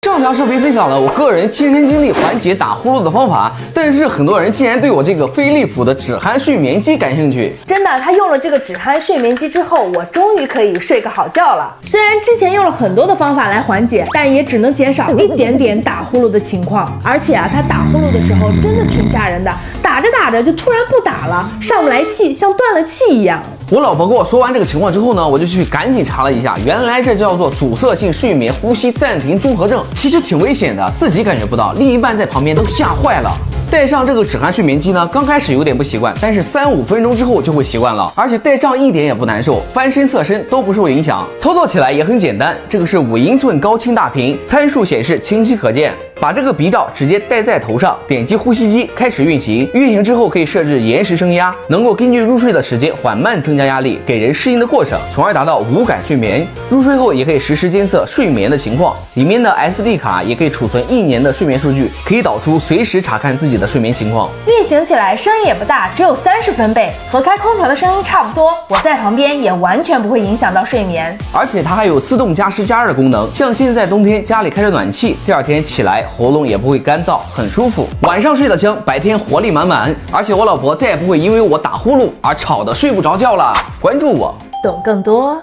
上条视频分享了我个人亲身经历缓解打呼噜的方法，但是很多人竟然对我这个飞利浦的止鼾睡眠机感兴趣。真的，他用了这个止鼾睡眠机之后，我终于可以睡个好觉了。虽然之前用了很多的方法来缓解，但也只能减少一点点打呼噜的情况。而且啊，他打呼噜的时候真的挺吓人的，打着打着就突然不打了，上不来气，像断了气一样。我老婆跟我说完这个情况之后呢，我就去赶紧查了一下，原来这叫做阻塞性睡眠呼吸暂停综合症，其实挺危险的，自己感觉不到，另一半在旁边都吓坏了。戴上这个止鼾睡眠机呢，刚开始有点不习惯，但是3-5分钟之后就会习惯了，而且戴上一点也不难受，翻身侧身都不受影响，操作起来也很简单。这个是5英寸高清大屏，参数显示清晰可见。把这个鼻罩直接戴在头上，点击呼吸机开始运行，运行之后可以设置延时升压，能够根据入睡的时间缓慢增加压力，给人适应的过程，从而达到无感睡眠。入睡后也可以实时监测睡眠的情况，里面的 SD 卡也可以储存1年的睡眠数据，可以导出随时查看自己的睡眠情况。运行起来声音也不大，只有30分贝，和开空调的声音差不多。我在旁边也完全不会影响到睡眠，而且它还有自动加湿加热的功能，像现在冬天家里开着暖气，第二天起来喉咙也不会干燥，很舒服。晚上睡得香，白天活力满满，而且我老婆再也不会因为我打呼噜而吵得睡不着觉了。关注我，懂更多。